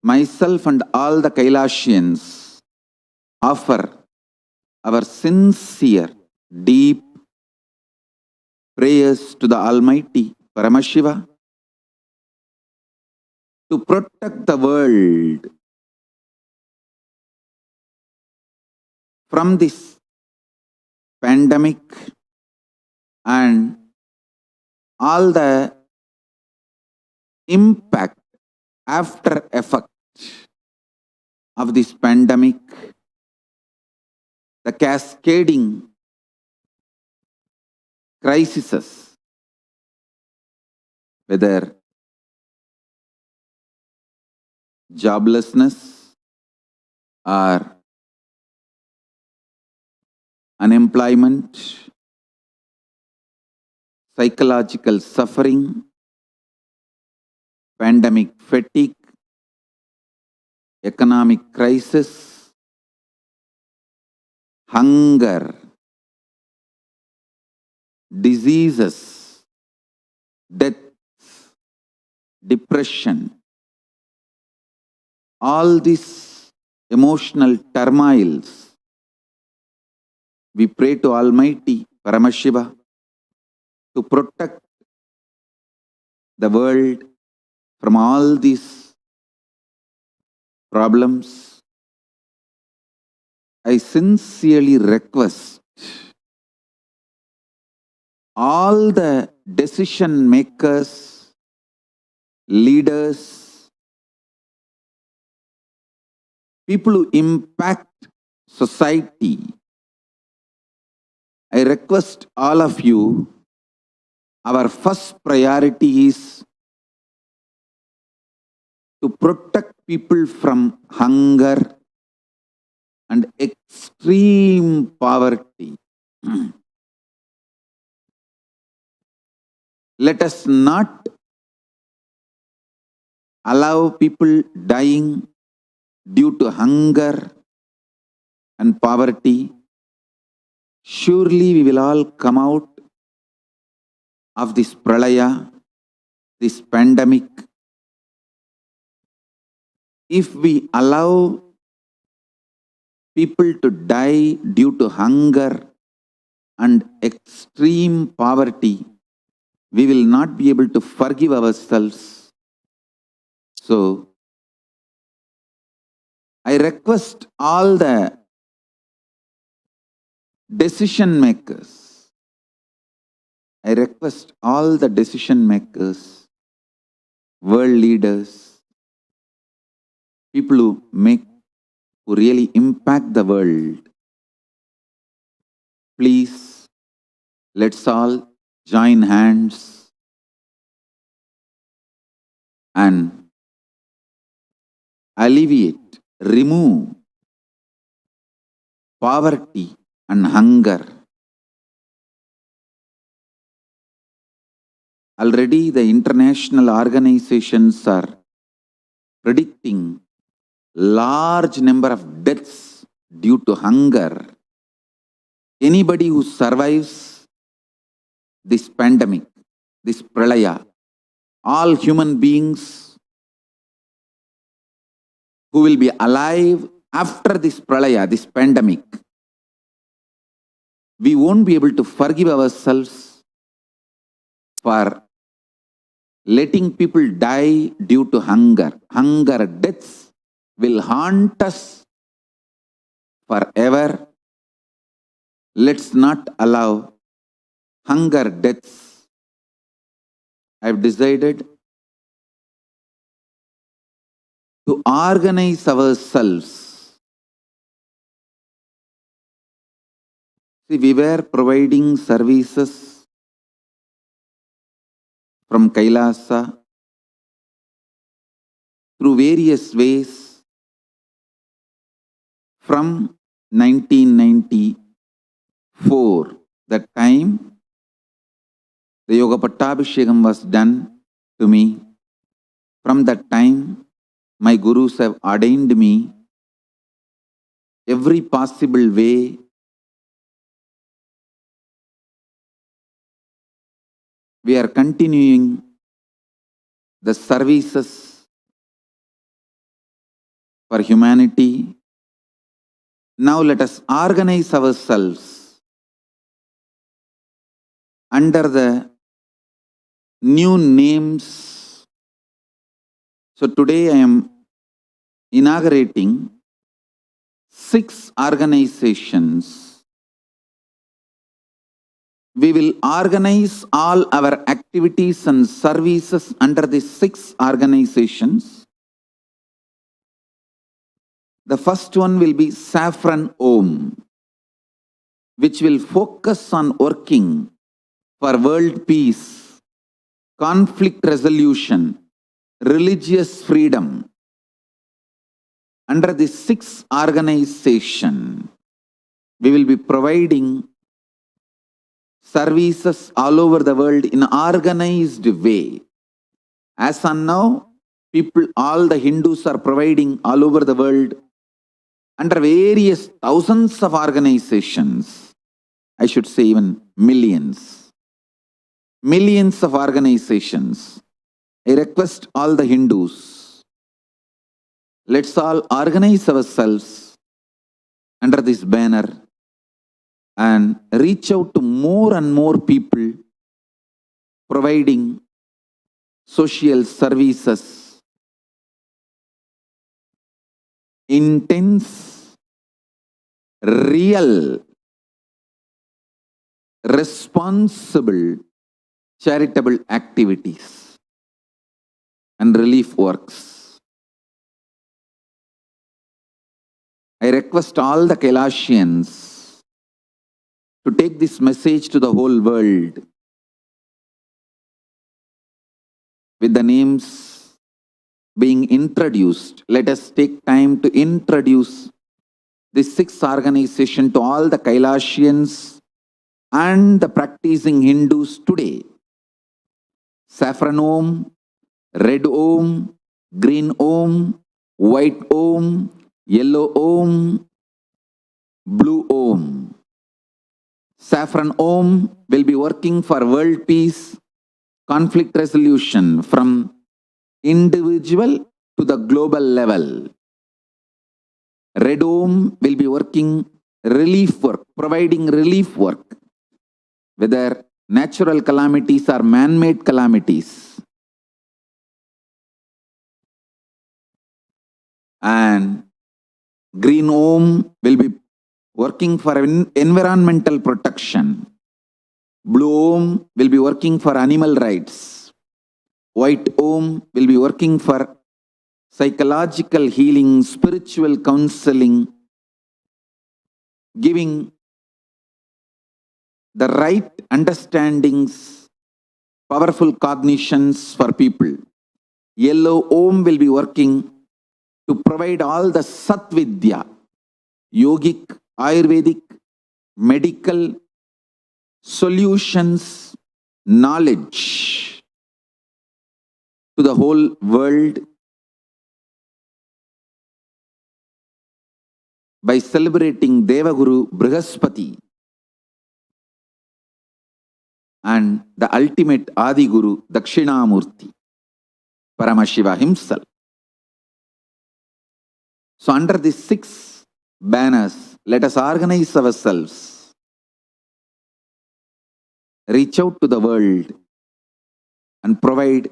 myself and all the Kailashians offer our sincere, deep prayers to the Almighty Paramashiva to protect the world from this pandemic and all the impact, after effect of this pandemic, the cascading crises, whether joblessness or unemployment, psychological suffering, pandemic fatigue, economic crisis, hunger, diseases, death, depression, all these emotional turmoils, we pray to Almighty Paramashiva to protect the world from all these problems. I sincerely request all the decision makers, leaders, people who impact society. I request all of you, our first priority is to protect people from hunger and extreme poverty. Let us not allow people dying due to hunger and poverty. Surely we will all come out of this pralaya, this pandemic. If we allow people to die due to hunger and extreme poverty, we will not be able to forgive ourselves. So, I request all the decision makers, world leaders, people who really impact the world, please, let's all join hands and alleviate, remove poverty and hunger. Already the international organizations are predicting large number of deaths due to hunger. Anybody who survives this pandemic, this pralaya, all human beings who will be alive after this pralaya, this pandemic, we won't be able to forgive ourselves for letting people die due to hunger. Hunger deaths will haunt us forever. Let's not allow hunger deaths. I've decided to organize ourselves. See, we were providing services from Kailasa through various ways from 1994, that time the Yoga Pattabhishekam was done to me. From that time, my gurus have ordained me every possible way we are continuing the services for humanity. Now let us organize ourselves under the new names. So today I am inaugurating 6 organizations. We will organize all our activities and services under these 6 organizations. The first one will be Saffron Om, which will focus on working for world peace, conflict resolution, religious freedom. Under this 6 organization, we will be providing services all over the world in an organized way. As on now, people, all the Hindus are providing all over the world under various thousands of organizations. I should say even millions. Millions of organizations. I request all the Hindus, let's all organize ourselves under this banner and reach out to more and more people providing social services. Intense, real, responsible charitable activities and relief works. I request all the Kailashians to take this message to the whole world with the names being introduced. Let us take time to introduce this 6 organization to all the Kailashians and the practicing Hindus today. Saffron Om, Red Om, Green Om, White Om, Yellow Om, Blue Om. Saffron Om will be working for world peace, conflict resolution from individual to the global level. Red Om will be working relief work, providing relief work, whether natural calamities or man-made calamities. And Green Om will be working for environmental protection. Blue Om will be working for animal rights. White Om will be working for psychological healing, spiritual counseling, giving the right understandings, powerful cognitions for people. Yellow Om will be working to provide all the Satvidya, yogic, Ayurvedic, medical solutions, knowledge to the whole world by celebrating Devaguru Brihaspati and the ultimate Adiguru Dakshinamurti, Paramashiva himself. So under these 6 banners, let us organize ourselves, reach out to the world and provide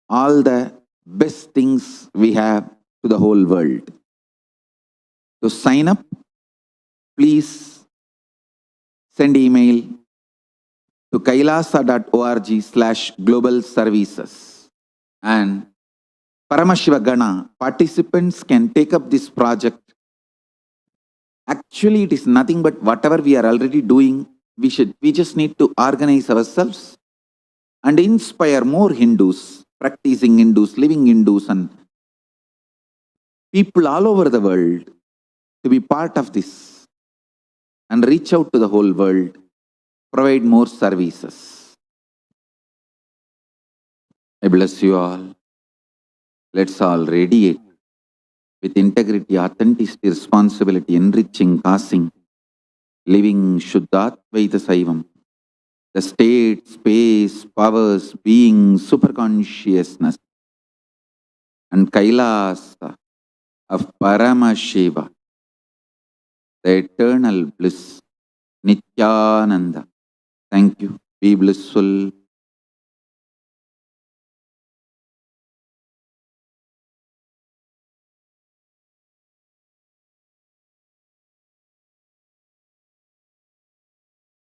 all the best things we have to the whole world. To sign up, please send email to kailasa.org/global services. And Paramashiva Gana participants can take up this project. Actually, it is nothing but whatever we are already doing, we just need to organize ourselves and inspire more Hindus, practicing Hindus, living Hindus, and people all over the world to be part of this and reach out to the whole world, provide more services. I bless you all. Let's all radiate with integrity, authenticity, responsibility, enriching, passing, living Shuddhatvaita Saivam. The state, space, powers, being, superconsciousness, and Kailasa of Paramashiva, the eternal bliss, Nityananda. Thank you. Be blissful.